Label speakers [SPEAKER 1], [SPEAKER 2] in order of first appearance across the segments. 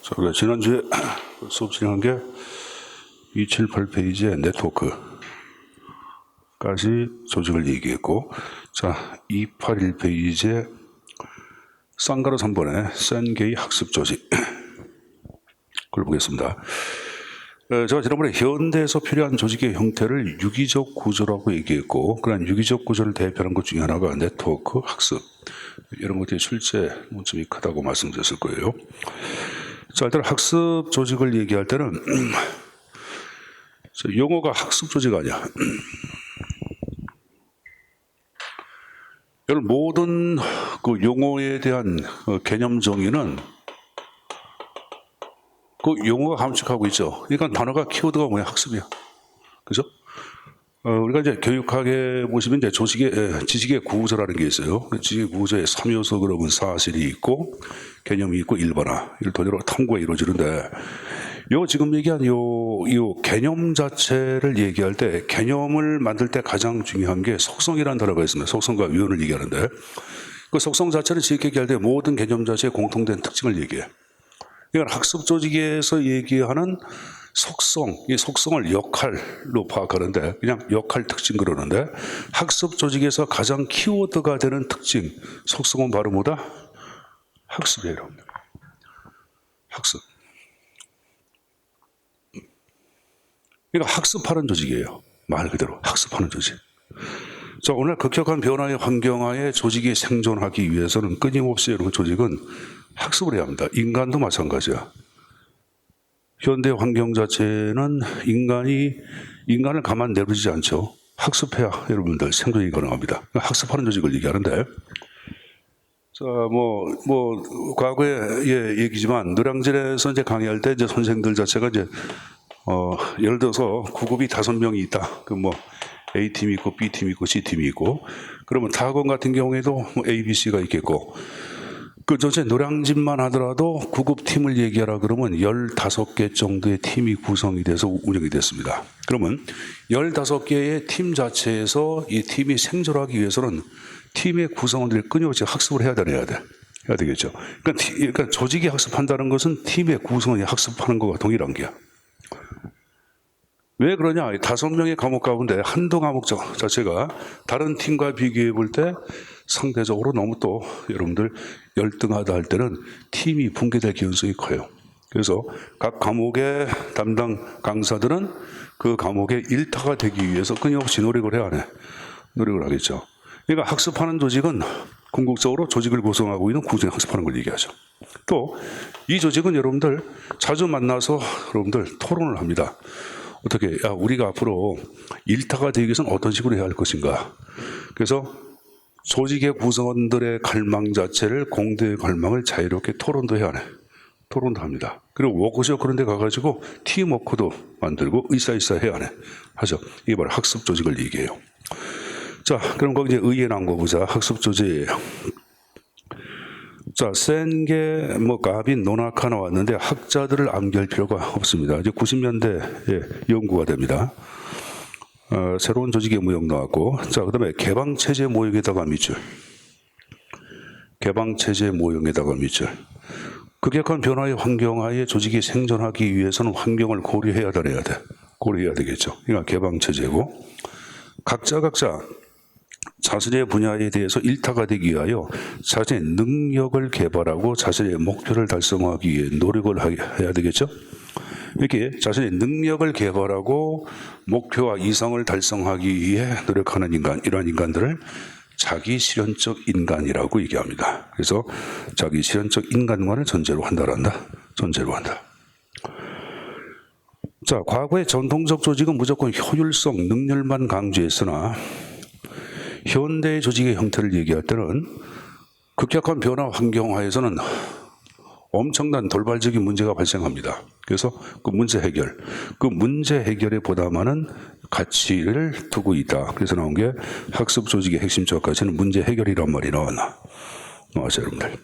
[SPEAKER 1] 자, 그래, 지난주에 수업 진행한 게 278페이지의 네트워크까지 조직을 얘기했고, 자, 281페이지에 쌍가루 3번의 센게이 학습 조직. 그걸 보겠습니다. 제가 지난번에 현대에서 필요한 조직의 형태를 유기적 구조라고 얘기했고, 그런 유기적 구조를 대표하는 것 중에 하나가 네트워크 학습. 이런 것들이 출제 문점이 크다고 말씀드렸을 거예요. 자, 일단 학습 조직을 얘기할 때는 용어가 학습 조직 아니야. 여러분 모든 그 용어에 대한 개념 정의는 그 용어가 감축하고 있죠. 그러니까 단어가 키워드가 뭐야? 학습이야. 그죠? 우리가 이제 교육학에 보시면 이제 지식의 구조라는 게 있어요. 지식의 구조에 3요소 그러면 사실이 있고 개념이 있고 일반화. 이를 토대로 탐구가 이루어지는데 요 지금 얘기한 요 개념 자체를 얘기할 때 개념을 만들 때 가장 중요한 게 속성이라는 단어가 있습니다. 속성과 위원을 얘기하는데 그 속성 자체를 지식 얘기할 때 모든 개념 자체의 공통된 특징을 얘기해. 그러니까 학습 조직에서 얘기하는 속성, 이 속성을 역할로 파악하는데 그냥 역할 특징 그러는데 학습 조직에서 가장 키워드가 되는 특징, 속성은 바로 뭐다? 학습이에요. 학습. 그러니까 학습하는 조직이에요. 말 그대로 학습하는 조직. 자, 오늘 급격한 변화의 환경하에 조직이 생존하기 위해서는 끊임없이 이런 조직은 학습을 해야 합니다. 인간도 마찬가지야. 현대 환경 자체는 인간을 가만 내버리지 않죠. 학습해야 여러분들 생존이 가능합니다. 학습하는 조직을 얘기하는데, 자, 과거의 얘기지만 노량진에서 이제 강의할 때 이제 선생들 자체가 이제 예를 들어서 구급이 5명이 있다. A팀이 있고 B팀이 있고 C팀이 있고 그러면 타학원 같은 경우에도 A, B, C가 있겠고 전체 노량진만 하더라도 구급팀을 얘기하라 그러면 15개 정도의 팀이 구성이 돼서 운영이 됐습니다. 그러면 15개의 팀 자체에서 이 팀이 생존하기 위해서는 팀의 구성원들이 끊임없이 학습을 해야 되겠죠. 그러니까 조직이 학습한다는 것은 팀의 구성원이 학습하는 것과 동일한 게야. 왜 그러냐? 5명의 과목 가운데 한두 과목 자체가 다른 팀과 비교해 볼 때 상대적으로 너무 또 여러분들 열등하다 할 때는 팀이 붕괴될 가능성이 커요. 그래서 각 과목의 담당 강사들은 그 과목의 일타가 되기 위해서 끊임없이 노력을 해야 하네. 노력을 하겠죠. 그러니까 학습하는 조직은 궁극적으로 조직을 구성하고 있는 구조에 학습하는 걸 얘기하죠. 또 이 조직은 여러분들 자주 만나서 여러분들 토론을 합니다. 어떻게 우리가 앞으로 일타가 되기 위해서는 어떤 식으로 해야 할 것인가. 그래서 조직의 구성원들의 갈망 자체를 공동의 갈망을 자유롭게 토론도 해야 하네. 토론도 합니다. 그리고 워크숍 그런 데 가가지고 팀워크도 만들고 의사일사 해야 하네. 하죠. 이게 바로 학습 조직을 얘기해요. 자, 그럼 거기 이제 의에 나온 거 보자. 학습 조직. 자, 센게, 가빈, 노나카 나왔는데 학자들을 암기할 필요가 없습니다. 이제 90년대에 연구가 됩니다. 새로운 조직의 무형 나왔고, 자, 그 다음에 개방체제 모형에다가 밑줄. 개방체제 모형에다가 밑줄. 급격한 변화의 환경하에 조직이 생존하기 위해서는 환경을 고려해야 돼. 고려해야 되겠죠. 그러니까 개방체제고, 각자 자신의 분야에 대해서 일타가 되기 위하여 자신의 능력을 개발하고 자신의 목표를 달성하기 위해 노력을 해야 되겠죠. 이렇게 자신의 능력을 개발하고 목표와 이상을 달성하기 위해 노력하는 인간, 이러한 인간들을 자기 실현적 인간이라고 얘기합니다. 그래서 자기 실현적 인간관을 전제로 한다. 자, 과거의 전통적 조직은 무조건 효율성, 능률만 강조했으나 현대의 조직의 형태를 얘기할 때는 급격한 변화 환경하에서는 엄청난 돌발적인 문제가 발생합니다. 그래서 그 문제 해결에 보다 많은 가치를 두고 있다. 그래서 나온 게 학습 조직의 핵심적 가치는 문제 해결이란 말이 나왔죠, 여러분들.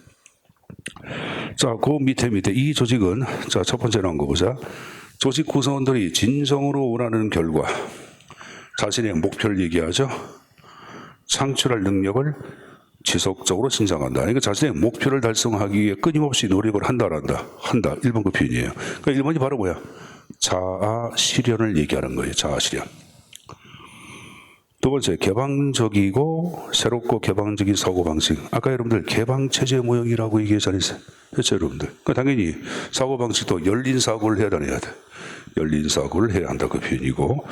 [SPEAKER 1] 자, 그 밑에 이 조직은 자, 첫 번째 나온 거 보자. 조직 구성원들이 진정으로 원하는 결과, 자신의 목표를 얘기하죠. 창출할 능력을 지속적으로 신장한다. 그러니까 자신의 목표를 달성하기 위해 끊임없이 노력을 한다, 안 한다. 한다. 1번 그 표현이에요. 그러니까 1번이 바로 뭐야? 자아 실현을 얘기하는 거예요. 자아 실현. 두 번째, 개방적이고 새롭고 개방적인 사고방식. 아까 여러분들 개방체제 모형이라고 얘기하지 않았어요? 그렇죠, 여러분들? 그러니까 당연히 사고방식도 열린 사고를 해야 돼. 열린 사고를 해야 한다, 그 표현이고.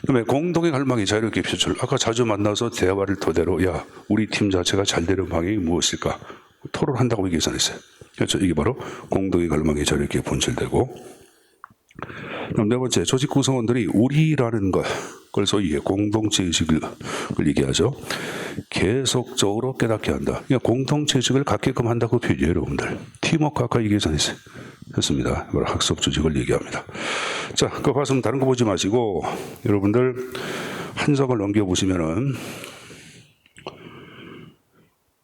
[SPEAKER 1] 그 다음에 공동의 갈망이 자유롭게 표출. 아까 자주 만나서 대화를 토대로, 야, 우리 팀 자체가 잘 되는 방향이 무엇일까? 토론한다고 얘기하지 않았어요? 그렇죠? 이게 바로 공동의 갈망이 자유롭게 분출되고. 그럼 네 번째, 조직 구성원들이 우리라는 그걸 소위 공동체 의식을 얘기하죠. 계속적으로 깨닫게 한다. 그러니까 공동체 의식을 갖게끔 한다고 표현해요, 여러분들. 팀워크 아까 얘기하지 않았어요? 했습니다. 이걸 학습 조직을 얘기합니다. 자, 그 말씀 다른 거 보지 마시고 여러분들 한 장을 넘겨보시면은,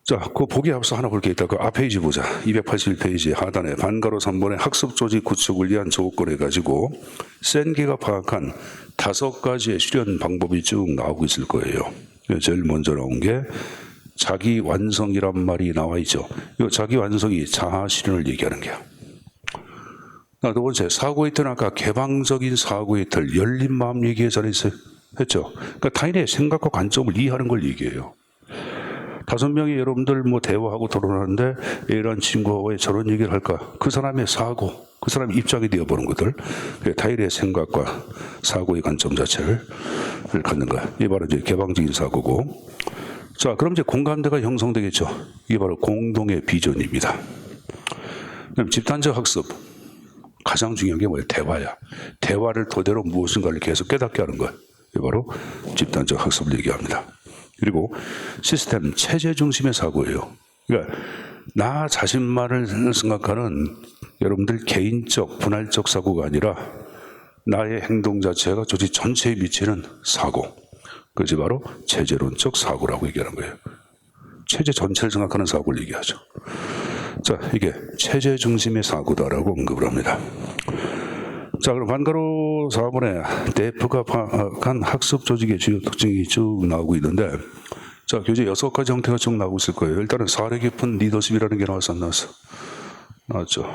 [SPEAKER 1] 자, 그 보기 앞서 하나 볼 게 있다. 그 앞페이지 보자. 281페이지 하단에 반가로 3번에 학습 조직 구축을 위한 조건을 가지고 센기가 파악한 5가지의 실현 방법이 쭉 나오고 있을 거예요. 제일 먼저 나온 게 자기 완성이란 말이 나와 있죠. 이 자기 완성이 자아 실현을 얘기하는 게요. 두 번째, 사고의 틀은 아까 개방적인 사고의 틀, 열린 마음 얘기하지 않았어요? 했죠. 그러니까 타인의 생각과 관점을 이해하는 걸 얘기해요. 5명이 여러분들 뭐 대화하고 토론하는데 A라는 친구가 왜 저런 얘기를 할까? 그 사람의 사고, 그 사람의 입장이 되어보는 것들, 타인의 생각과 사고의 관점 자체를 갖는 거야. 이게 바로 이제 개방적인 사고고. 자, 그럼 이제 공감대가 형성되겠죠. 이게 바로 공동의 비전입니다. 그럼 집단적 학습. 가장 중요한 게 뭐예요? 대화야. 대화를 토대로 무엇인가를 계속 깨닫게 하는 거예요. 이게 바로 집단적 학습을 얘기합니다. 그리고 시스템, 체제 중심의 사고예요. 그러니까 나 자신만을 생각하는 여러분들 개인적, 분할적 사고가 아니라 나의 행동 자체가 조직 전체에 미치는 사고. 그것이 바로 체제론적 사고라고 얘기하는 거예요. 체제 전체를 생각하는 사고를 얘기하죠. 자, 이게 체제 중심의 사고다라고 언급을 합니다. 자, 그럼 반가로 4번에 데프가 파악한 학습 조직의 주요 특징이 쭉 나오고 있는데, 자, 교재 6가지 형태가 쭉 나오고 있을 거예요. 일단은 사례 깊은 리더십이라는 게 나왔어, 안 나왔어? 나왔죠.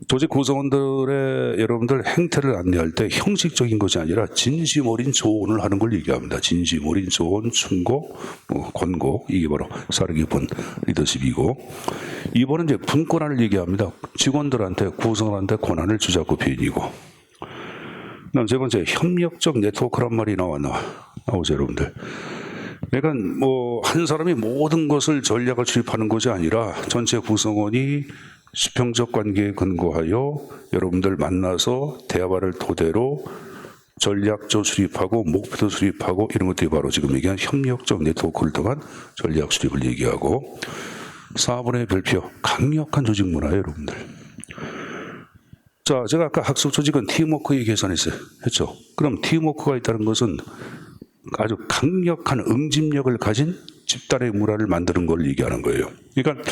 [SPEAKER 1] 조직 구성원들의 여러분들 행태를 안내할 때 형식적인 것이 아니라 진심 어린 조언을 하는 걸 얘기합니다. 진심 어린 조언, 충고, 권고, 이게 바로 사례 깊은 리더십이고, 2번은 이제 분권한을 얘기합니다. 직원들한테, 구성원한테 권한을 주자고 표현이고, 그다음 세 번째, 협력적 네트워크란 말이 나오죠, 여러분들. 그러니까 뭐 한 사람이 모든 것을 전략을 수립하는 것이 아니라 전체 구성원이 수평적 관계에 근거하여 여러분들 만나서 대화를 토대로 전략도 수립하고 목표도 수립하고 이런 것들이 바로 지금 얘기한 협력적 네트워크를 통한 전략 수립을 얘기하고, 4번의 별표, 강력한 조직 문화예요, 여러분들. 자, 제가 아까 학습 조직은 팀워크 얘기했었어요. 했죠. 그럼 팀워크가 있다는 것은 아주 강력한 응집력을 가진 집단의 문화를 만드는 걸 얘기하는 거예요. 그러니까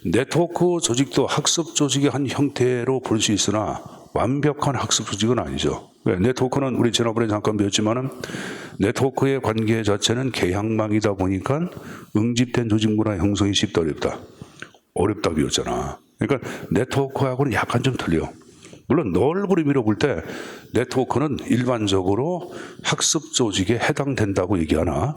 [SPEAKER 1] 네트워크 조직도 학습 조직의 한 형태로 볼 수 있으나 완벽한 학습 조직은 아니죠. 네트워크는 우리 지난번에 잠깐 배웠지만은 네트워크의 관계 자체는 개향망이다 보니까 응집된 조직 문화 형성이 쉽다 어렵다 배웠잖아. 그러니까 네트워크하고는 약간 좀 틀려. 물론 넓은 의미로 볼 때 네트워크는 일반적으로 학습 조직에 해당된다고 얘기하나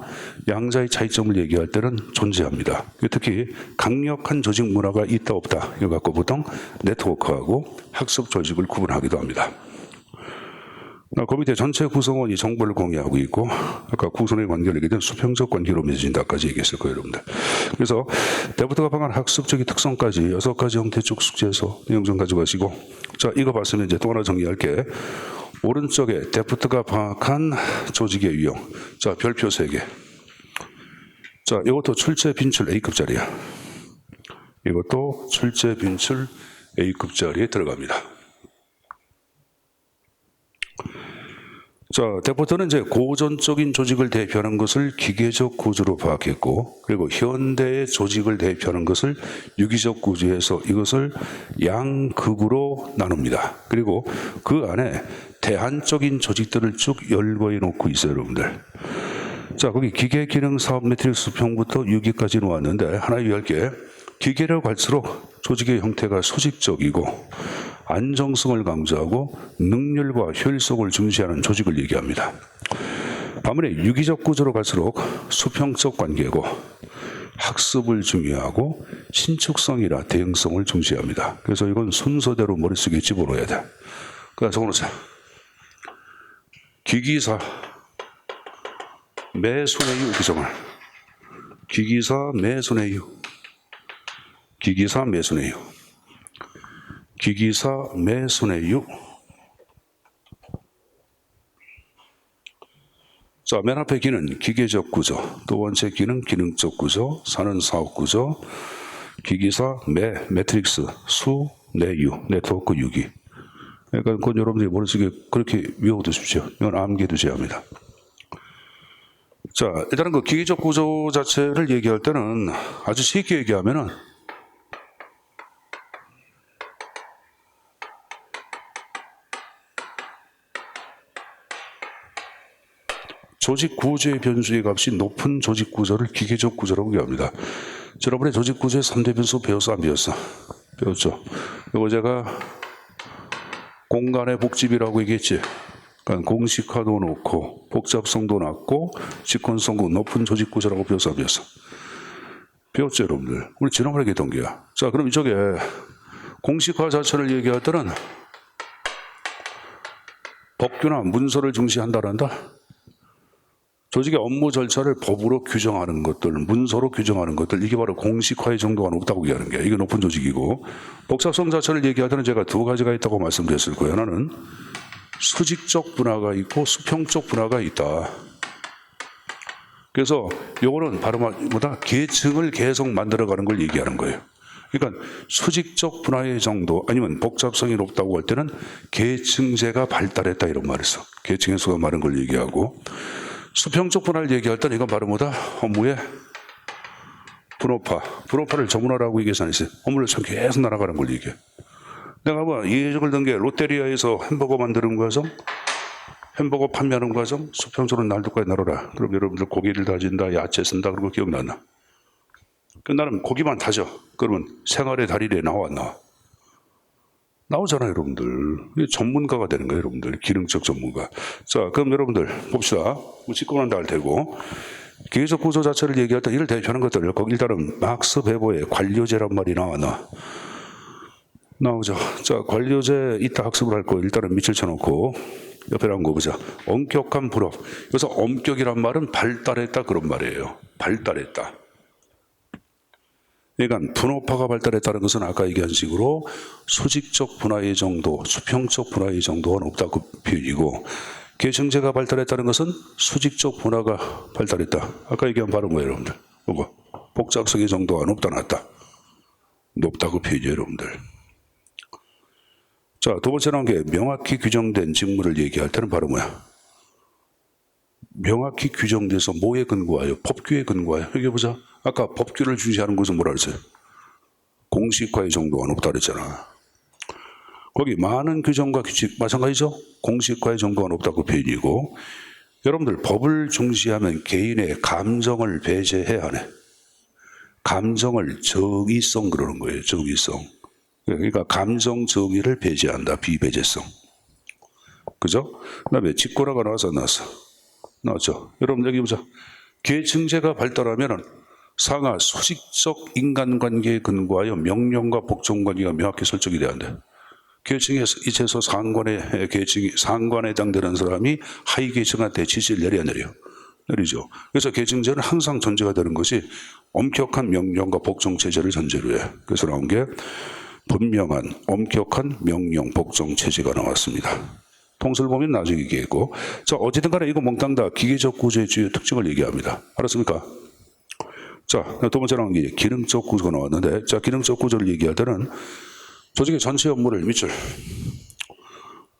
[SPEAKER 1] 양자의 차이점을 얘기할 때는 존재합니다. 특히 강력한 조직 문화가 있다 없다 이거 갖고 보통 네트워크하고 학습 조직을 구분하기도 합니다. 그 밑에 전체 구성원이 정보를 공유하고 있고, 아까 구성의 관계를 얘기했던 수평적 관계로 맺어진다까지 얘기했을 거예요, 여러분들. 그래서 데프트가 방한 학습적인 특성까지 6가지 형태 쭉 숙지해서 내용 좀 가져가시고, 자, 이거 봤으면 이제 또 하나 정리할게. 오른쪽에 데프트가 파악한 조직의 유형. 자, 별표 3개. 자, 이것도 출제 빈출 A급짜리야. 이것도 출제 빈출 A급짜리에 들어갑니다. 자, 데프트는 이제 고전적인 조직을 대표하는 것을 기계적 구조로 파악했고, 그리고 현대의 조직을 대표하는 것을 유기적 구조에서 이것을 양극으로 나눕니다. 그리고 그 안에 대안적인 조직들을 쭉 열거해 놓고 있어요, 여러분들. 자, 거기 기계 기능 사업 매트릭스 수평부터 6기까지 놓았는데 하나 유의할게. 기계를 갈수록 조직의 형태가 수직적이고 안정성을 강조하고 능률과 효율성을 중시하는 조직을 얘기합니다. 반면에 유기적 구조로 갈수록 수평적 관계고 학습을 중요하고 신축성이나 대응성을 중시합니다. 그래서 이건 순서대로 머릿속에 집어넣어야 돼. 그래서 적어놓자. 기기사 매손해유 규정을. 기기사 매손해유. 기기사 매손해유. 기기사 매손해유. 자, 맨 앞에 기는 기계적 구조, 두 번째 기는 기능적 구조, 사는 사업 구조, 기기사 매트릭스, 수, 내유, 네트워크 유기. 그러니까 그건 여러분들이 머릿속에 그렇게 외워두십시오. 이건 암기해두셔야 합니다. 자, 일단은 그 기계적 구조 자체를 얘기할 때는 아주 쉽게 얘기하면은 조직 구조의 변수의 값이 높은 조직 구조를 기계적 구조라고 얘기합니다. 여러분의 조직 구조의 3대 변수 배웠어, 안 배웠어? 배웠죠. 이거 제가 공간의 복집이라고 얘기했지. 그러니까 공식화도 높고 복잡성도 낮고 직권성도 높은 조직 구조라고 배웠어, 안 배웠어? 배웠죠, 여러분들. 우리 지난번에 얘기했던 게야. 자, 그럼 이쪽에 공식화 자체를 얘기할 때는 법규나 문서를 중시한다란다. 조직의 업무 절차를 법으로 규정하는 것들, 문서로 규정하는 것들, 이게 바로 공식화의 정도가 높다고 얘기하는 게, 이게 높은 조직이고, 복잡성 자체를 얘기할 때는 제가 두 가지가 있다고 말씀드렸을 거예요. 하나는 수직적 분화가 있고 수평적 분화가 있다. 그래서 요거는 바로 뭐다? 계층을 계속 만들어가는 걸 얘기하는 거예요. 그러니까 수직적 분화의 정도 아니면 복잡성이 높다고 할 때는 계층제가 발달했다 이런 말을 써. 계층의 수가 많은 걸 얘기하고, 수평적 분화를 얘기할 때는 이건 바로 뭐다? 업무의 분업화. 분업화를 전문화라고 얘기해서 안 했어요. 업무를 계속 날아가는 걸 얘기해. 내가 뭐 예적을 든 게 롯데리아에서 햄버거 만드는 과정, 햄버거 판매하는 과정, 수평적으로 날도까지 날아라. 그럼 여러분들 고기를 다진다, 야채 쓴다, 그런 거 기억나나? 나는 고기만 다져. 그러면 생활의 달인에 나와 안 나와? 나오잖아요, 여러분들. 전문가가 되는 거예요, 여러분들. 기능적 전문가. 자, 그럼 여러분들 봅시다. 짚고 난다 할 테고. 기계적 구조 자체를 얘기할 때 이를 대표하는 것들, 거기 일단은 막스 베버의 관료제란 말이 나오죠. 자, 관료제 이따 학습을 할 거 일단은 밑을 쳐놓고 옆에 한거 보자. 엄격한 불업. 그래서 엄격이란 말은 발달했다 그런 말이에요. 발달했다. 그러니까 분업화가 발달했다는 것은 아까 얘기한 식으로 수직적 분화의 정도, 수평적 분화의 정도가 높다고 표현이고, 계층제가 발달했다는 것은 수직적 분화가 발달했다. 아까 얘기한 바로 뭐예요, 여러분들? 뭐고? 복잡성의 정도가 높다, 낮다? 높다고 표현이에요, 여러분들. 자, 두 번째 나온 게 명확히 규정된 직무를 얘기할 때는 바로 뭐야? 명확히 규정돼서 뭐에 근거하여? 법규에 근거하여. 여기 보자. 아까 법규를 중시하는 것은 뭐라 그랬어요? 공식화의 정도가 높다 그랬잖아. 거기 많은 규정과 규칙 마찬가지죠? 공식화의 정도가 높다고 표현이고, 여러분들 법을 중시하면 개인의 감정을 배제해야 하네. 감정을 정의성 그러는 거예요. 정의성. 그러니까 감정 정의를 배제한다. 비배제성. 그죠? 그다음에 직고라가 나와서 나왔죠. 여러분 여기 보자. 계층제가 발달하면 상하 수직적 인간관계에 근거하여 명령과 복종관계가 명확히 설정이 돼야 한다. 계층에서 이체에서 상관에 해당되는 사람이 하위 계층한테 지시를 내리죠. 그래서 계층제는 항상 전제가 되는 것이 엄격한 명령과 복종 체제를 전제로 해. 그래서 나온 게 분명한 엄격한 명령 복종 체제가 나왔습니다. 통설을 보면 나중에 얘기했고, 자, 어쨌든 간에 이거 몽땅 다 기계적 구조의 주요 특징을 얘기합니다. 알았습니까? 자, 두 번째 나온 게 기능적 구조가 나왔는데, 자, 기능적 구조를 얘기할 때는 조직의 전체 업무를 밑줄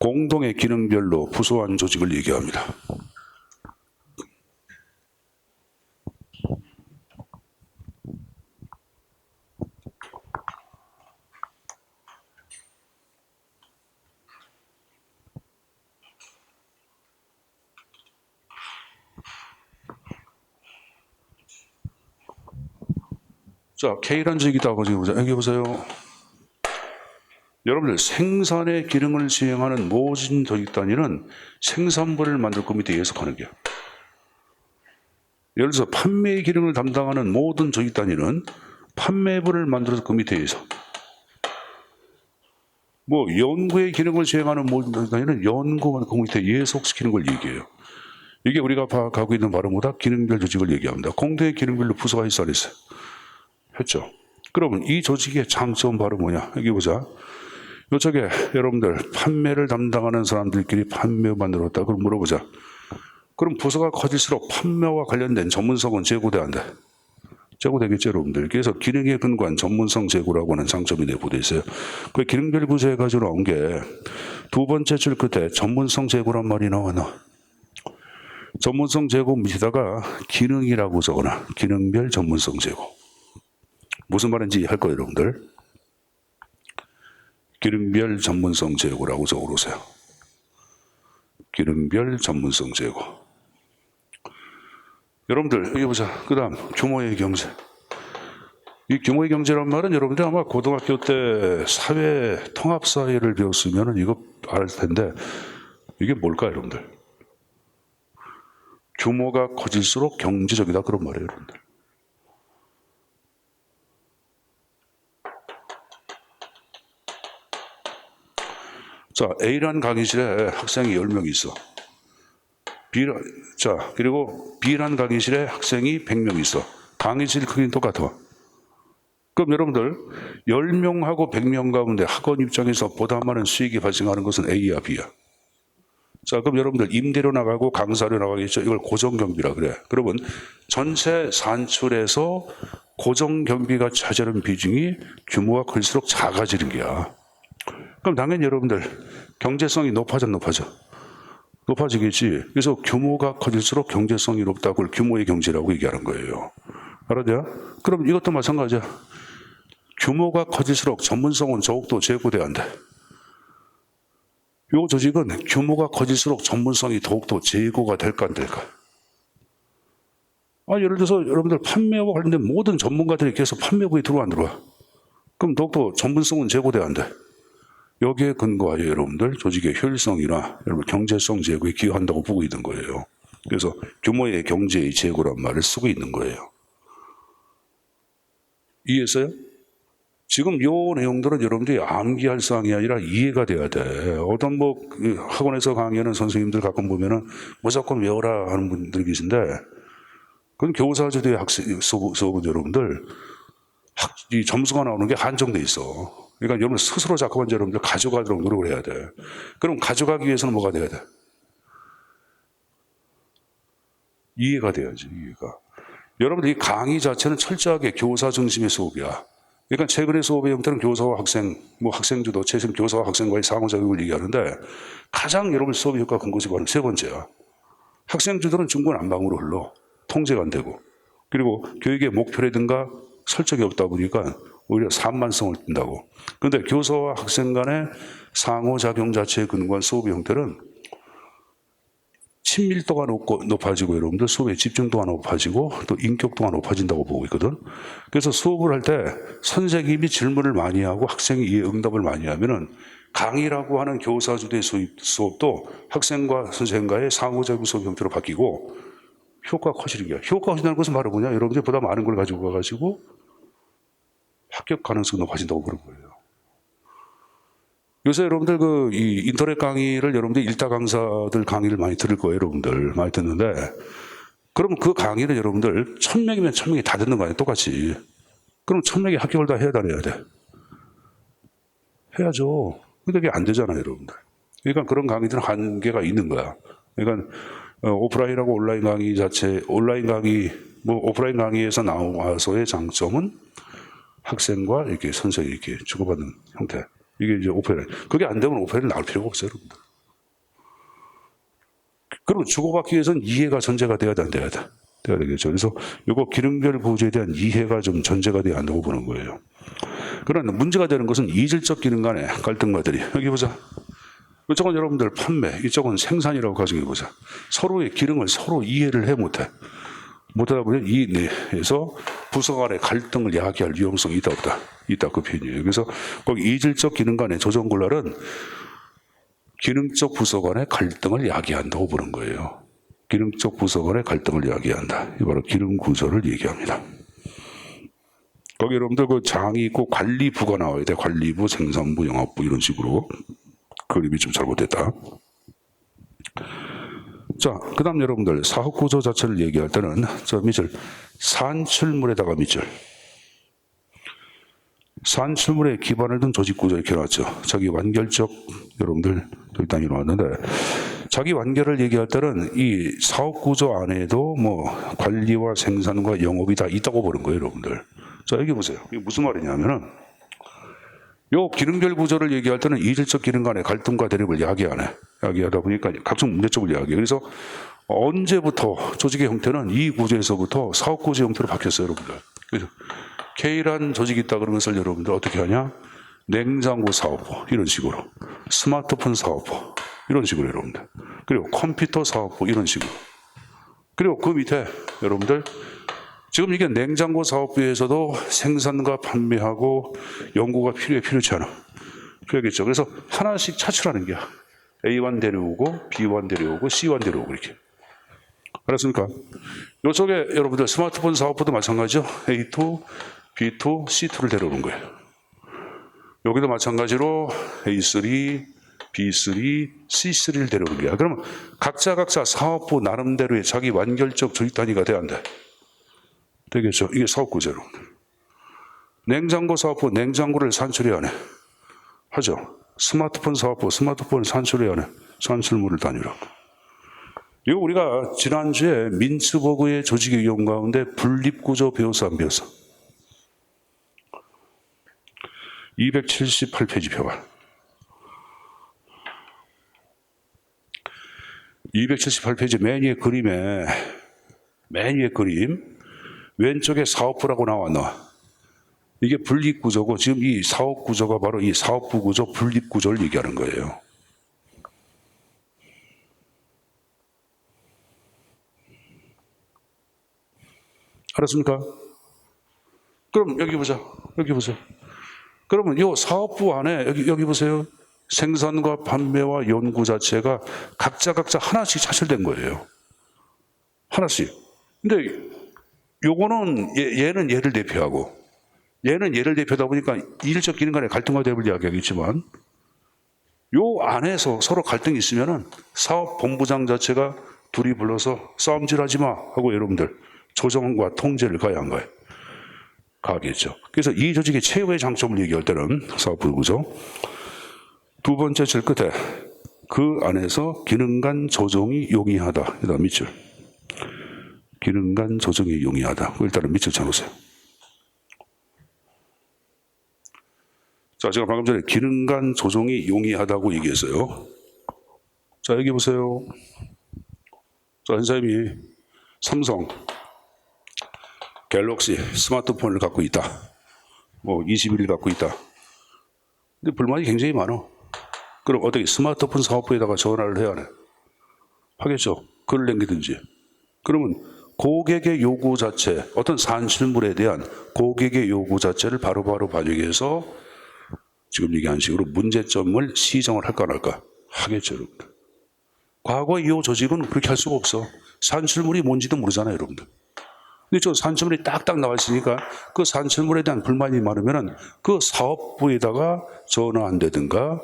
[SPEAKER 1] 공동의 기능별로 부수한 조직을 얘기합니다. 자, K라는 조직이다. 여기 보세요. 여러분들 생산의 기능을 수행하는 모든 조직 단위는 생산부를 만들 겁니다. 예속하는 게. 예를 들어서 판매의 기능을 담당하는 모든 조직 단위는 판매부를 만들어서 그 밑에 있어. 뭐 연구의 기능을 수행하는 모든 조직 단위는 연구만 그 밑에 예속시키는 걸 얘기해요. 이게 우리가 가고 있는 발음보다 기능별 조직을 얘기합니다. 공대의 기능별로 부서가 있어 안 있어요? 했죠. 그러면 이 조직의 장점 바로 뭐냐? 여기 보자. 이쪽에 여러분들 판매를 담당하는 사람들끼리 판매 만들었다. 그럼 물어보자. 그럼 부서가 커질수록 판매와 관련된 전문성은 제고돼 안 돼? 제고되겠죠, 여러분들. 그래서 기능에 근거한 전문성 제고라고 하는 장점이 내부돼 있어요. 그 기능별 구조에 가지고 나온 게 두 번째 줄 끝에 전문성 제고란 말이 나와나. 전문성 제고 밑에다가 기능이라고 적어놔. 기능별 전문성 제고. 무슨 말인지 할 거예요, 여러분들. 기능별 전문성 제고라고 적어놓으세요. 기능별 전문성 제고. 여러분들 여기 보자. 그 다음 규모의 경제. 이 규모의 경제란 말은 여러분들 아마 고등학교 때 사회 통합사회를 배웠으면 이거 알 텐데 이게 뭘까요, 여러분들? 규모가 커질수록 경제적이다 그런 말이에요, 여러분들. 자, A라는 강의실에 학생이 10명 있어. 그리고 B라는 강의실에 학생이 100명 있어. 강의실 크기는 똑같아. 그럼 여러분들 10명하고 100명 가운데 학원 입장에서 보다 많은 수익이 발생하는 것은 A야, B야. 자, 그럼 여러분들 임대료 나가고 강사료 나가겠죠. 이걸 고정경비라 그래. 그러면 전체 산출에서 고정경비가 차지하는 비중이 규모가 클수록 작아지는 거야. 그럼 당연히 여러분들 경제성이 높아져? 높아지겠지. 그래서 규모가 커질수록 경제성이 높다고 그걸 규모의 경제라고 얘기하는 거예요. 알았냐? 그럼 이것도 마찬가지야. 규모가 커질수록 전문성은 더욱더 제고돼야 한다. 이 조직은 규모가 커질수록 전문성이 더욱더 제고가 될까 안 될까? 예를 들어서 여러분들 판매와 관련된 모든 전문가들이 계속 판매부에 들어와 안 들어와? 그럼 더욱더 전문성은 제고돼야 한다. 여기에 근거하여 여러분들 조직의 효율성이나 여러분 경제성 제고에 기여한다고 보고 있는 거예요. 그래서 규모의 경제의 제고란 말을 쓰고 있는 거예요. 이해했어요? 지금 요 내용들은 여러분들이 암기할 사항이 아니라 이해가 돼야 돼. 어떤 학원에서 강의하는 선생님들 가끔 보면은 무조건 외워라 하는 분들 계신데 그건 교사제도의 수업은 여러분들 이 점수가 나오는 게 한정돼 있어. 그러니까 여러분 스스로 자꾸 먼저 여러분들 가져가도록 노력을 해야 돼. 그럼 가져가기 위해서는 뭐가 돼야 돼? 이해가 돼야지, 이해가. 여러분들 이 강의 자체는 철저하게 교사 중심의 수업이야. 그러니까 최근의 수업의 형태는 교사와 학생, 학생주도, 최근 교사와 학생과의 상호작용을 얘기하는데 가장 여러분 수업의 효과가 큰 것이 바로 세 번째야. 학생주도는 중구난방으로 흘러. 통제가 안 되고. 그리고 교육의 목표라든가 설정이 없다 보니까 오히려 산만성을 띈다고. 그런데 교사와 학생 간의 상호작용 자체에 근거한 수업의 형태는 친밀도가 높아지고 여러분들 수업의 집중도가 높아지고 또 인격도가 높아진다고 보고 있거든. 그래서 수업을 할 때 선생님이 질문을 많이 하고 학생이 이해 응답을 많이 하면은 강의라고 하는 교사 주도의 수업도 학생과 선생님과의 상호작용 수업 형태로 바뀌고 효과가 커지는 거야. 효과가 커진다는 것은 바로 뭐냐? 여러분들이 보다 많은 걸 가지고 가가지고 합격 가능성이 높아진다고 그런 거예요. 요새 여러분들 이 인터넷 강의를 여러분들 일타 강사들 강의를 많이 들을 거예요. 여러분들 많이 듣는데 그러면 그 강의를 여러분들 1000명이면 1000명이 다 듣는 거 아니에요? 똑같이. 그럼 1000명이 합격을 다 해야 돼? 해야죠. 근데 그게 안 되잖아요, 여러분들. 그러니까 그런 강의들은 한계가 있는 거야. 그러니까 오프라인하고 온라인 강의 자체, 오프라인 강의에서 나와서의 장점은 학생과 이렇게 선생이 이렇게 주고받는 형태. 이게 이제 오프라인. 그게 안 되면 오프라인 나올 필요가 없어요, 여러분들. 그럼 주고받기 위해서는 이해가 전제가 돼야 돼, 안 돼야 돼? 돼야 되겠죠. 그래서 이거 기능별 구조에 대한 이해가 좀 전제가 돼야 한다고 보는 거예요. 그러나 문제가 되는 것은 이질적 기능 간의 갈등과들이. 여기 보자. 이쪽은 여러분들 판매, 이쪽은 생산이라고 가정해 보자. 서로의 기능을 서로 이해를 못하다 보니 이 내에서 부서 간의 갈등을 야기할 위험성이 있다 없다? 있다, 그 표현이에요. 그래서 거기 이질적 기능 간의 조정군란은 기능적 부서 간의 갈등을 야기한다고 보는 거예요. 기능적 부서 간의 갈등을 야기한다. 이 바로 기능 구조를 얘기합니다. 거기 여러분들 그 장이 있고 관리부가 나와야 돼. 관리부, 생산부, 영업부 이런 식으로. 그림이 좀 잘못됐다. 자, 그 다음 여러분들 사업구조 자체를 얘기할 때는 저 밑줄 산출물에다가 밑줄 산출물에 기반을 둔 조직구조 이렇게 나왔죠. 자기 완결적 여러분들 일단 나왔는데 자기 완결을 얘기할 때는 이 사업구조 안에도 뭐 관리와 생산과 영업이 다 있다고 보는 거예요, 여러분들. 자, 여기 보세요. 이게 무슨 말이냐면은 요 기능별 구조를 얘기할 때는 이질적 기능 간의 갈등과 대립을 야기하다 보니까 각종 문제점을 야기해요. 그래서 언제부터 조직의 형태는 이 구조에서부터 사업 구조 형태로 바뀌었어요, 여러분들. 그래서 K란 조직이 있다 그러는 것을 여러분들 어떻게 하냐? 냉장고 사업부 이런 식으로, 스마트폰 사업부 이런 식으로 여러분들. 그리고 컴퓨터 사업부 이런 식으로. 그리고 그 밑에 여러분들 지금 이게 냉장고 사업부에서도 생산과 판매하고 연구가 필요치 않아. 필요하겠죠. 그래서 하나씩 차출하는 게야. A1 데려오고 B1 데려오고 C1 데려오고 이렇게. 알았습니까? 이쪽에 여러분들 스마트폰 사업부도 마찬가지죠. A2, B2, C2를 데려오는 거예요. 여기도 마찬가지로 A3, B3, C3를 데려오는 거야. 그러면 각자 사업부 나름대로의 자기 완결적 조직 단위가 돼야 안 돼? 되겠죠. 이게 사업구조로. 냉장고 사업부, 냉장고를 산출해야 하네. 하죠. 스마트폰 사업부, 스마트폰을 산출해야 하네. 산출물을 단위로. 이거 우리가 지난주에 민츠버그의 조직의 이용 가운데 분립구조 배웠어, 안 배웠어? 278페이지 펴봐. 278페이지 맨 위에 그림에, 맨 위에 그림, 왼쪽에 사업부라고 나와. 이게 분립구조고 지금 이 사업구조가 바로 이 사업부 구조, 분립구조를 얘기하는 거예요. 알았습니까? 그럼 여기 보자. 여기 보세요. 그러면 이 사업부 안에 여기 보세요. 생산과 판매와 연구 자체가 각자 하나씩 차출된 거예요. 하나씩. 근데 요거는 얘는 얘를 대표하고 얘는 얘를 대표하다 보니까 일적 기능 간의 갈등과 대립을 이야기하겠지만 요 안에서 서로 갈등이 있으면은 사업 본부장 자체가 둘이 불러서 싸움질하지 마 하고 여러분들 조정과 통제를 가야 한 거예요. 가겠죠. 그래서 이 조직의 최후의 장점을 얘기할 때는 사업부 구조 두 번째 줄 끝에 그 안에서 기능 간 조정이 용이하다. 그다음 밑줄 기능 간 조정이 용이하다. 일단은 밑줄 쳐놓으세요. 자, 제가 방금 전에 기능 간 조정이 용이하다고 얘기했어요. 자, 여기 보세요. 자, 선생님이 삼성, 갤럭시 스마트폰을 갖고 있다. 뭐 21일 갖고 있다. 근데 불만이 굉장히 많아. 그럼 어떻게 스마트폰 사업부에다가 전화를 해야 하네? 하겠죠. 글을 남기든지. 그러면 고객의 요구 자체, 어떤 산출물에 대한 고객의 요구 자체를 바로바로 반영해서 지금 얘기한 식으로 문제점을 시정을 할까 안 할까? 하겠죠, 여러분들. 과거 이 조직은 그렇게 할 수가 없어. 산출물이 뭔지도 모르잖아요, 여러분들. 근데 저 산출물이 딱딱 나와 있으니까 그 산출물에 대한 불만이 많으면은 그 사업부에다가 전화 안 되든가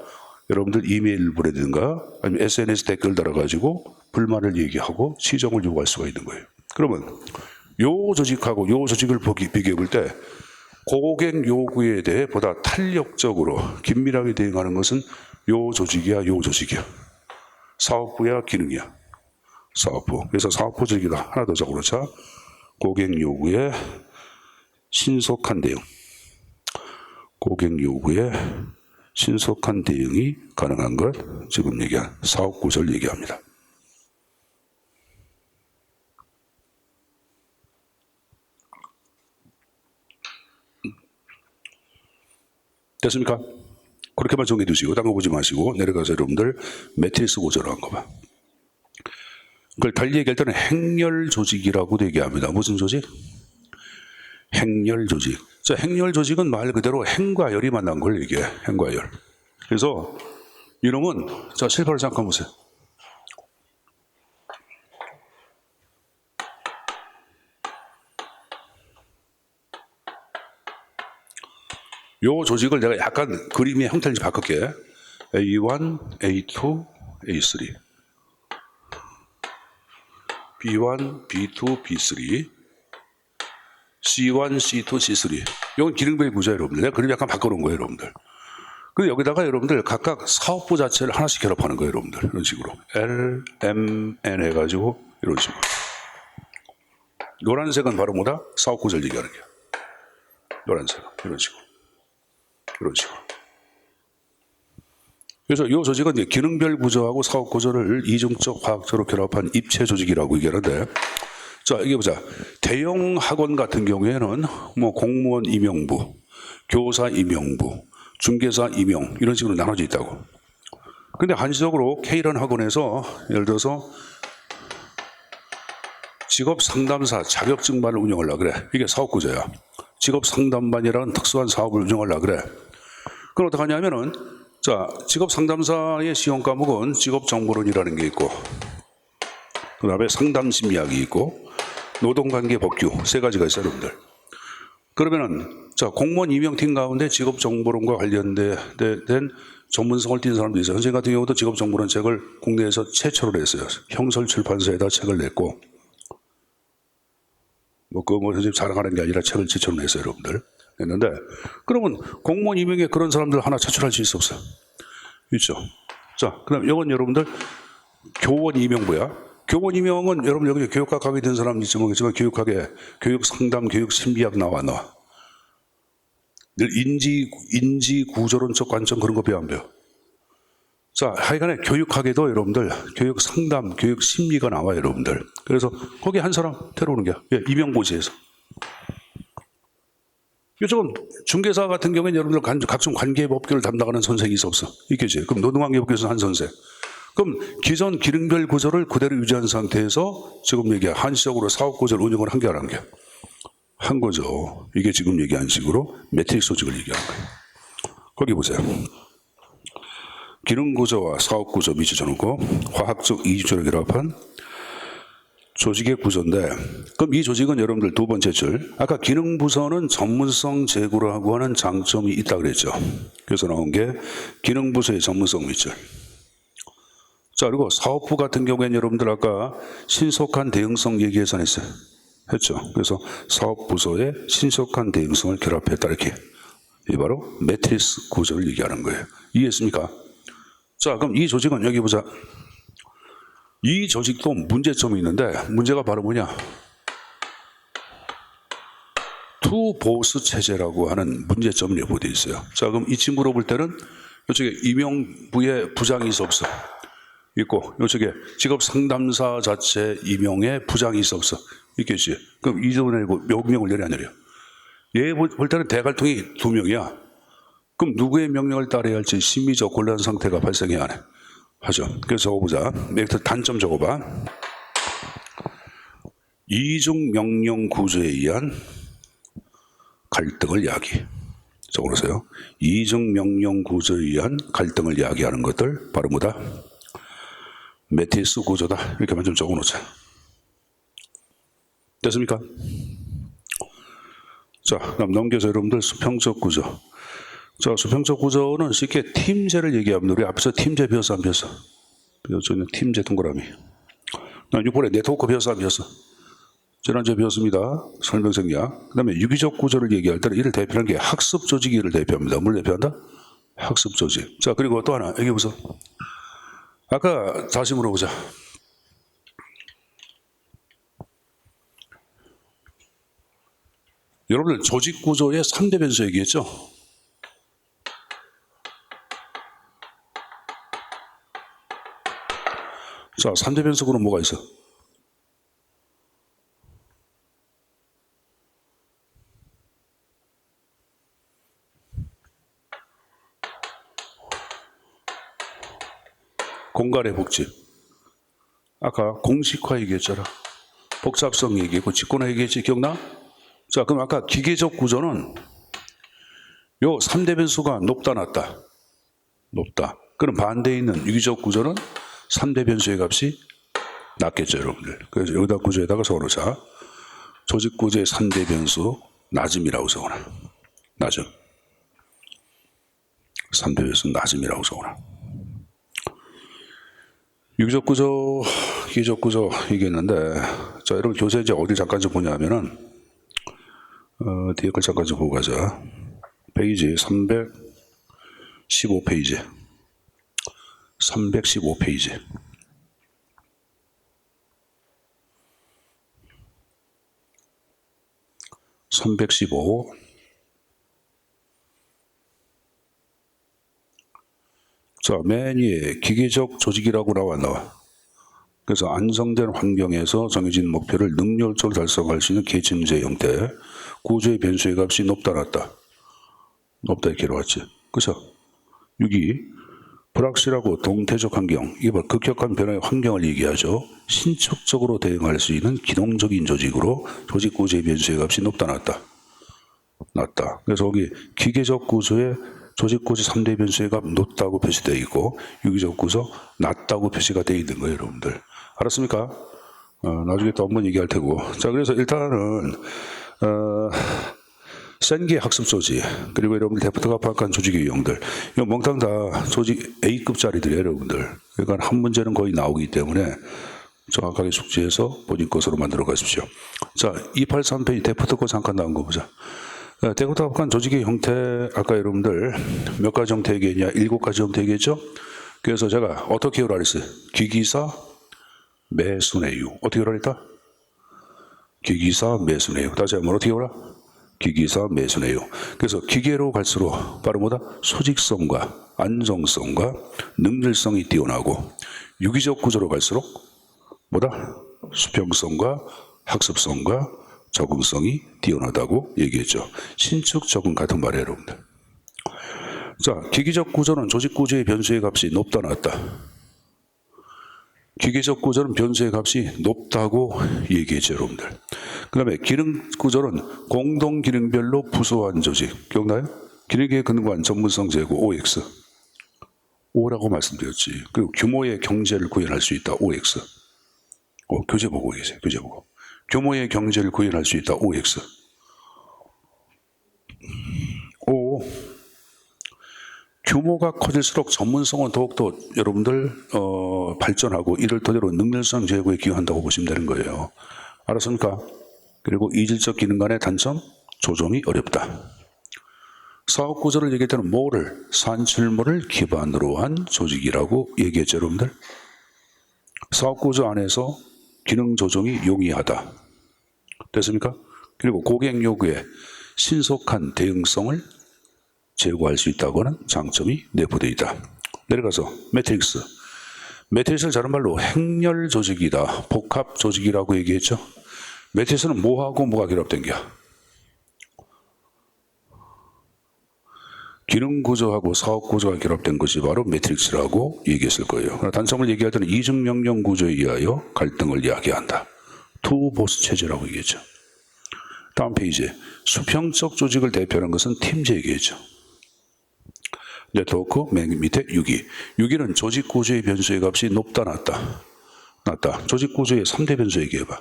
[SPEAKER 1] 여러분들 이메일 보내든가 아니면 SNS 댓글 달아가지고 불만을 얘기하고 시정을 요구할 수가 있는 거예요. 그러면 요 조직하고 요 조직을 비교해 볼 때 고객 요구에 대해 보다 탄력적으로 긴밀하게 대응하는 것은 요 조직이야, 요 조직이야. 사업부야, 기능이야. 사업부. 그래서 사업부 조직이다. 하나 더 적어놓자. 고객 요구에 신속한 대응. 고객 요구에 신속한 대응이 가능한 것, 지금 얘기한 사업 구조를 얘기합니다. 됐습니까? 그렇게만 정해 두시고 딴 거 보지 마시고 내려가서 여러분들 매트리스 구조로 한 거 봐. 그걸 달리 얘기할 때는 행렬 조직이라고도 얘기합니다. 무슨 조직? 행열 조직. 자, 행열 조직은 말 그대로 행과 열이 만난 걸 얘기해. 행과 열. 그래서 이놈은 자, 실파를 잠깐 보세요. 요 조직을 내가 약간 그림의 형태를 바꿀게. A1, A2, A3. B1, B2, B3. C1, C2, C3. 이건 기능별 구조 여러분들. 내가 그림 약간 바꿔놓은 거예요, 여러분들. 그리고 여기다가 여러분들 각각 사업부 자체를 하나씩 결합하는 거예요, 여러분들. 이런 식으로. L, M, N 해가지고 이런 식으로. 노란색은 바로 뭐다? 사업구조를 얘기하는 거야. 노란색은 이런 식으로. 이런 식으로. 그래서 이 조직은 이제 기능별 구조하고 사업 구조를 이중적 화학적으로 결합한 입체 조직이라고 얘기하는데, 자, 이게 보자. 대형 학원 같은 경우에는 뭐 공무원 임용부, 교사 임용부, 중개사 임용 이런 식으로 나눠져 있다고. 근데 한시적으로 K라는 학원에서 예를 들어서 직업 상담사 자격증반을 운영하려고 그래. 이게 사업 구조야. 직업 상담반이라는 특수한 사업을 운영하려고 그래. 그럼 어떻게 하냐면은, 자, 직업 상담사의 시험 과목은 직업 정보론이라는 게 있고, 그 다음에 상담 심리학이 있고, 노동관계 법규 세 가지가 있어요, 여러분들. 그러면은, 자, 공무원 임용팀 가운데 직업 정보론과 관련된 전문성을 띈 사람도 있어요. 선생님 같은 경우도 직업 정보론 책을 국내에서 최초로 냈어요. 형설 출판사에다 책을 냈고, 선생님 자랑하는 게 아니라 책을 최초로 냈어요, 여러분들. 냈는데, 그러면 공무원 임용에 그런 사람들 하나 차출할 수 있어, 없어요? 있죠. 자, 그 다음, 이건 여러분들 교원 임용부야. 교원 임용은 여러분 여기 교육학 가게 된 사람 있지 모르겠지만 교육학에 교육 상담, 교육 심리학 나와. 늘 인지 구조론적 관점 그런 거 배워 안 배워? 자, 하여간에 교육학에도 여러분들 교육 상담, 교육 심리가 나와요, 여러분들. 그래서 거기 한 사람 데려오는 거야. 예, 임용고시에서. 요즘 중개사 같은 경우에는 여러분들 각종 관계법규를 담당하는 선생이 있어 없어? 있겠지. 그럼 노동관계법규에서 한 선생. 그럼 기존 기능별 구조를 그대로 유지한 상태에서 지금 얘기한 한시적으로 사업 구조를 운영을 한 게 안 한 게? 한 거죠. 이게 지금 얘기한 식으로 매트릭스 조직을 얘기하는 거예요. 거기 보세요. 기능 구조와 사업 구조 밑에 줘놓고 화학적 이주를 결합한 조직의 구조인데, 그럼 이 조직은 여러분들 두 번째 줄, 아까 기능 부서는 전문성 제고라고 하는 장점이 있다 그랬죠. 그래서 나온 게 기능 부서의 전문성 밑줄. 자, 그리고 사업부 같은 경우에는 여러분들 아까 신속한 대응성 얘기해서 했죠. 그래서 사업부서의 신속한 대응성을 결합했다 이렇게. 이 바로 매트리스 구조를 얘기하는 거예요. 이해했습니까? 자, 그럼 이 조직은 여기 보자. 이 조직도 문제점이 있는데, 문제가 바로 뭐냐? 투보스 체제라고 하는 문제점이 내포되어 있어요. 자, 그럼 이 친구로 볼 때는 이쪽에 임용부의 부장이 있어 없어? 있고, 이쪽에 직업 상담사 자체 임용의 부장이 있어 없어? 있겠지. 그럼 이 부분에 명령을 내려 안 내려? 얘 볼 때는 대갈통이 두 명이야. 그럼 누구의 명령을 따라야 할지 심리적 곤란 상태가 발생해야 하네. 하죠. 그래서 적어보자. 여기서 단점 적어봐. 이중 명령 구조에 의한 갈등을 야기. 적어보세요. 이중 명령 구조에 의한 갈등을 야기하는 것들 바로 뭐다? 매트리스 구조다. 이렇게만 좀 적어놓자. 됐습니까? 자, 그럼 넘겨서 여러분들 수평적 구조. 자, 수평적 구조는 쉽게 팀제를 얘기하면 우리 앞에서 팀제 배웠어 안 배웠어? 저는 팀제 동그라미. 나 6번에 네트워크 배웠어 안 배웠어? 지난주에 배웠습니다. 설명생략. 그 다음에 유기적 구조를 얘기할 때는 이를 대표하는 게 학습 조직이 이를 대표합니다. 뭘 대표한다? 학습 조직. 자, 그리고 또 하나 여기 보세요. 아까 다시 물어보자. 여러분들 조직 구조의 3대 변수 얘기했죠? 자, 3대 변수는 뭐가 있어? 공간의 복집. 아까 공식화 얘기했잖아. 복잡성 얘기했고 직권화 얘기했지. 기억나? 자, 그럼 아까 기계적 구조는 요 3대 변수가 높다, 낮다? 높다. 그럼 반대에 있는 유기적 구조는 3대 변수의 값이 낮겠죠, 여러분들. 그래서 여기다 구조에다가 적어놓자. 조직 구조의 3대 변수, 낮음이라고 적어놔. 낮음. 3대 변수 낮음이라고 적어놔. 유기적 구조, 기계적 구조 얘기했는데, 자, 여러분 교재 이제 어디 잠깐 좀 보냐면은, 뒤에 걸 잠깐 좀 보고 가자. 페이지 315페이지. 315페이지. 자, 맨 위에 기계적 조직이라고 나와. 그래서 안정된 환경에서 정해진 목표를 능률적으로 달성할 수 있는 계층제 형태, 구조의 변수의 값이 높다, 낮다. 높다 이렇게 나왔지. 그래서 6이 불확실하고 동태적 환경, 이게 바로 급격한 변화의 환경을 얘기하죠. 신축적으로 대응할 수 있는 기동적인 조직으로 조직 구조의 변수의 값이 높다, 낮다. 낮다. 그래서 거기 기계적 구조의 조직 구조 3대 변수의 값 높다고 표시되어 있고 유기적 구조 낮다고 표시가 되어 있는 거예요, 여러분들. 알았습니까? 나중에 또 한번 얘기할 테고. 자, 그래서 일단은 센계 학습 조직, 그리고 여러분들 데프트가 파악한 조직의 유형들, 이거 몽땅 다 조직 A급짜리들이에요, 여러분들. 그러니까 한 문제는 거의 나오기 때문에 정확하게 숙지해서 본인 것으로 만들어 가십시오. 자, 283페이지 데프트 거 잠깐 나온 거 보자. 데프트 파악한 조직의 형태, 아까 여러분들 몇 가지 형태 얘기했냐? 7가지 형태 얘기했죠? 그래서 제가 어떻게 요라 했어요? 기기사, 매수내유. 어떻게 요라 했다? 기기사, 매수내유. 다시 한번 어떻게 요라? 기기사, 매수내유. 그래서 기계로 갈수록 바로 뭐다? 수직성과 안정성과 능률성이 뛰어나고 유기적 구조로 갈수록 뭐다? 수평성과 학습성과 적응성이 뛰어나다고 얘기했죠. 신축 적응 같은 말이에요, 여러분들. 자, 기계적 구조는 조직 구조의 변수의 값이 높다, 낮다. 기계적 구조는 변수의 값이 높다고 얘기했죠, 여러분들. 그 다음에 기능 구조는 공동 기능별로 부수한 조직. 기억나요? 기능에 근거한 전문성 제고 OX. O라고 말씀드렸지. 그리고 규모의 경제를 구현할 수 있다. OX. 교재 보고 계세요. 교재 보고. 규모의 경제를 구현할 수 있다. OX. O. 규모가 커질수록 전문성은 더욱더 여러분들 발전하고 이를 토대로 능률성 제고에 기여한다고 보시면 되는 거예요. 알았습니까? 그리고 이질적 기능 간의 단점, 조정이 어렵다. 사업 구조를 얘기할 때는 뭐를? 산출물을 기반으로 한 조직이라고 얘기했죠, 여러분들. 사업 구조 안에서 기능 조정이 용이하다. 됐습니까? 그리고 고객 요구에 신속한 대응성을 제고할 수 있다고 하는 장점이 내포되어 있다. 내려가서 매트릭스. 매트릭스를 다른 말로 행렬 조직이다. 복합 조직이라고 얘기했죠. 매트릭스는 뭐하고 뭐가 결합된 거야? 기능 구조하고 사업 구조가 결합된 것이 바로 매트릭스라고 얘기했을 거예요. 단점을 얘기할 때는 이중 명령 구조에 의하여 갈등을 이야기한다. 투 보스 체제라고 얘기했죠. 다음 페이지. 수평적 조직을 대표하는 것은 팀제 얘기했죠. 네트워크 맨 밑에 6위. 6위는 조직 구조의 변수의 값이 높다, 낮다. 낮다. 조직 구조의 3대 변수 얘기해봐.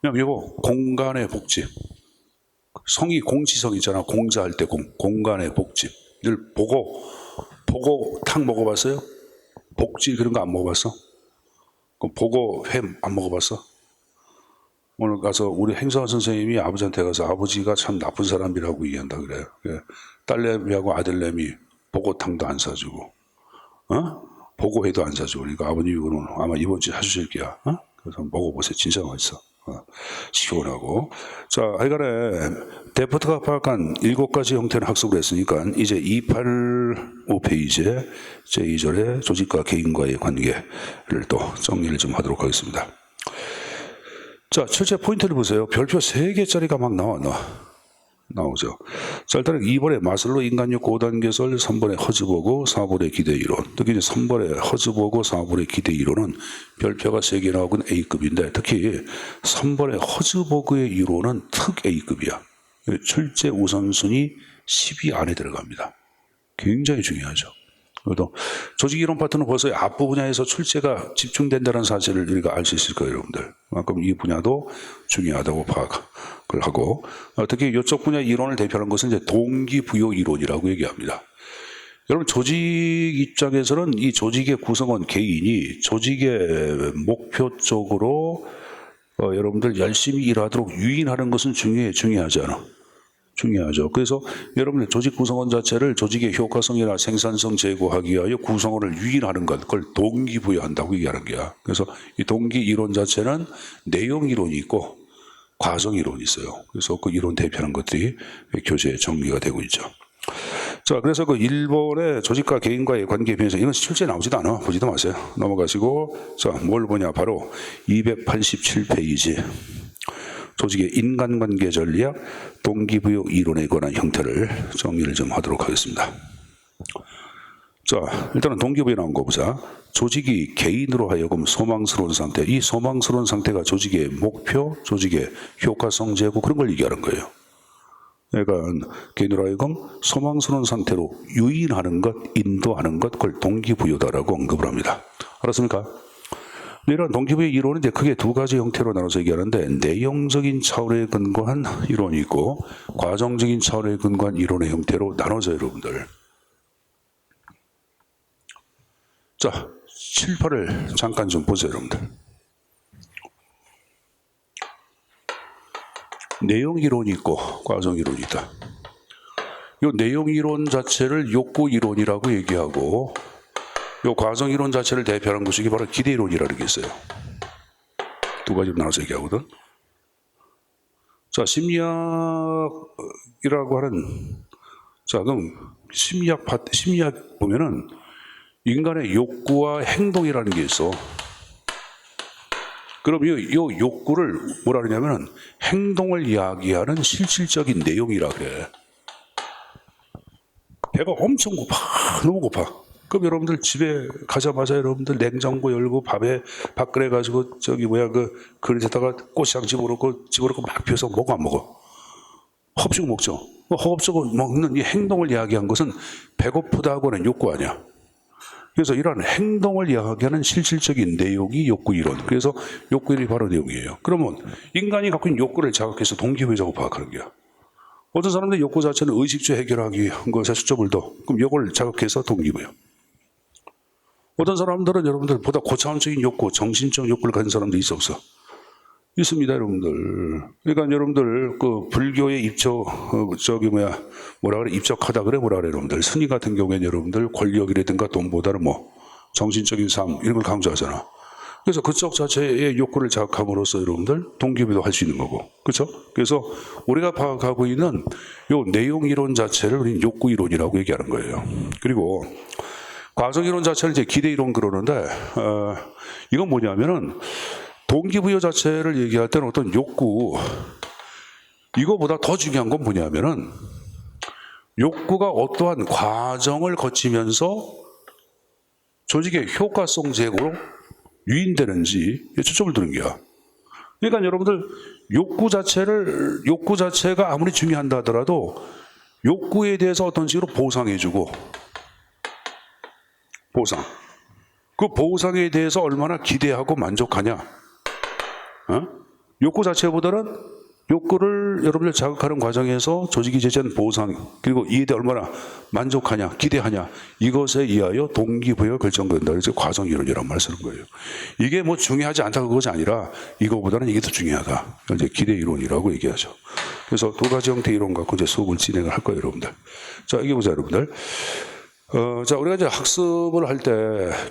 [SPEAKER 1] 그냥 이거 공간의 복집. 성이 공지성 있잖아. 공자할 때 공간의 복집. 늘 보고 탕 먹어봤어요? 복지 그런 거 안 먹어봤어? 그럼 보고 회 안 먹어봤어? 오늘 가서 우리 행사 선생님이 아버지한테 가서 아버지가 참 나쁜 사람이라고 얘기한다 그래요. 딸내미하고 아들내미 보고탕도 안 사주고, 보고회도 안 사주고. 그러니까 아버님이 그러면 아마 이번 주에 해주실 게야. 그래서 먹어보세요. 진짜 맛있어. 시원하고. 자, 하여간에 데프트가 파악한 7가지 형태의 학습을 했으니까 이제 285페이지에 제2절의 조직과 개인과의 관계를 또 정리를 좀 하도록 하겠습니다. 자, 철제 포인트를 보세요. 별표 3개짜리가 막 나와. 나오죠. 자, 일단은 2번에 마슬로 인간력 5단계설, 3번에 허즈버그, 4번에 기대 이론. 특히 이제 3번에 허즈버그, 4번에 기대 이론은 별표가 3개 나오건 A급인데, 특히 3번에 허즈버그의 이론은 특 A급이야. 출제 우선순위 10위 안에 들어갑니다. 굉장히 중요하죠. 그래도 조직 이론 파트는 벌써 앞부 분야에서 출제가 집중된다는 사실을 우리가 알 수 있을 거예요, 여러분들. 그만큼 이 분야도 중요하다고 파악을 하고, 특히 이쪽 분야 이론을 대표하는 것은 이제 동기부여 이론이라고 얘기합니다. 여러분, 조직 입장에서는 이 조직의 구성원 개인이 조직의 목표 쪽으로 여러분들 열심히 일하도록 유인하는 것은 중요하지 않아. 중요하죠. 그래서 여러분의 조직 구성원 자체를 조직의 효과성이나 생산성 제고하기 위하여 구성원을 유인하는 것, 그걸 동기부여한다고 얘기하는 거야. 그래서 이 동기 이론 자체는 내용 이론이 있고 과정 이론이 있어요. 그래서 그 이론 대표하는 것들이 교재에 정리가 되고 있죠. 자, 그래서 그 1번의 조직과 개인과의 관계 비해서 이건 실제 나오지도 않아. 보지도 마세요. 넘어가시고, 자, 뭘 보냐. 바로 287페이지. 조직의 인간관계 전략, 동기부여 이론에 관한 형태를 정리를 좀 하도록 하겠습니다. 자, 일단은 동기부여 나온 거 보자. 조직이 개인으로 하여금 소망스러운 상태, 이 소망스러운 상태가 조직의 목표, 조직의 효과성 제고 그런 걸 얘기하는 거예요. 그러니까 개인으로 하여금 소망스러운 상태로 유인하는 것, 인도하는 것, 그걸 동기부여다라고 언급을 합니다. 알았습니까? 이런 동기부여 이론은 이제 크게 두 가지 형태로 나눠서 얘기하는데, 내용적인 차원에 근거한 이론이 있고 과정적인 차원에 근거한 이론의 형태로 나눠져요, 여러분들. 자, 7, 8을 잠깐 좀 보세요, 여러분들. 내용 이론이 있고 과정 이론이 있다. 이 내용 이론 자체를 욕구 이론이라고 얘기하고, 이 과정 이론 자체를 대표하는 것이 바로 기대 이론이라는 게 있어요. 두 가지로 나눠서 얘기하거든. 자, 심리학이라고 하는, 자, 그럼 심리학 보면은 인간의 욕구와 행동이라는 게 있어. 그럼 이 욕구를 뭐라 그러냐면은 행동을 이야기하는 실질적인 내용이라 그래. 배가 엄청 고파. 너무 고파. 그럼 여러분들 집에 가자마자 여러분들 냉장고 열고 밥 끓여가지고 그 그릇에다가 고추장 집어넣고 막 펴서 먹어 안 먹어? 허겁지겁 먹죠. 허겁지겁 먹는 이 행동을 이야기한 것은 배고프다고 하는 욕구 아니야. 그래서 이러한 행동을 이야기하는 실질적인 내용이 욕구 이론. 그래서 욕구 이론이 바로 내용이에요. 그러면 인간이 갖고 있는 욕구를 자극해서 동기부여자고 파악하는 거야. 어떤 사람들은 욕구 자체는 의식주 해결하기 위한 것에 수점을 둬. 그럼 이걸 자극해서 동기부여. 어떤 사람들은 여러분들보다 고차원적인 욕구, 정신적 욕구를 가진 사람도 있어 없어? 있습니다, 여러분들. 그러니까 여러분들 그 불교에 입적하다 그래 뭐라 그래 여러분들. 스님 같은 경우에는 여러분들 권력이라든가 돈보다는 뭐 정신적인 삶 이런 걸 강조하잖아. 그래서 그쪽 자체의 욕구를 자극함으로써 여러분들 동기부여도 할 수 있는 거고, 그렇죠? 그래서 우리가 파악하고 있는 요 내용 이론 자체를 우리는 욕구 이론이라고 얘기하는 거예요. 그리고 과정 이론 자체를 이제 기대 이론 그러는데, 이건 뭐냐면은 동기부여 자체를 얘기할 때는 어떤 욕구, 이거보다 더 중요한 건 뭐냐면은 욕구가 어떠한 과정을 거치면서 조직의 효과성 제고로 유인되는지 초점을 두는 거야. 그러니까 여러분들 욕구 자체가 아무리 중요한다 하더라도 욕구에 대해서 어떤 식으로 보상해주고, 보상. 그 보상에 대해서 얼마나 기대하고 만족하냐. 욕구 자체보다는 욕구를 여러분들 자극하는 과정에서 조직이 제시하는 보상, 그리고 이에 대해 얼마나 만족하냐, 기대하냐, 이것에 의하여 동기부여가 결정된다. 그래서 과정 이론이란 말을 쓰는 거예요. 이게 뭐 중요하지 않다 그것이 아니라 이거보다는 이게 더 중요하다. 이제 기대 이론이라고 얘기하죠. 그래서 두 가지 형태 이론 갖고 이제 수업을 진행을 할 거예요, 여러분들. 자, 이게 보자, 여러분들. 자, 우리가 이제 학습을 할 때,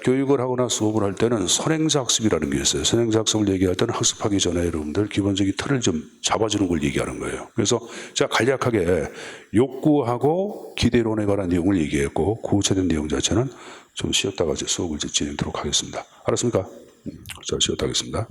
[SPEAKER 1] 교육을 하거나 수업을 할 때는 선행자 학습이라는 게 있어요. 선행자 학습을 얘기할 때는 학습하기 전에 여러분들 기본적인 틀을 좀 잡아주는 걸 얘기하는 거예요. 그래서 제가 간략하게 욕구하고 기대론에 관한 내용을 얘기했고, 구체적인 내용 자체는 좀 쉬었다가 이제 수업을 진행하도록 하겠습니다. 알았습니까? 자, 쉬었다 하겠습니다.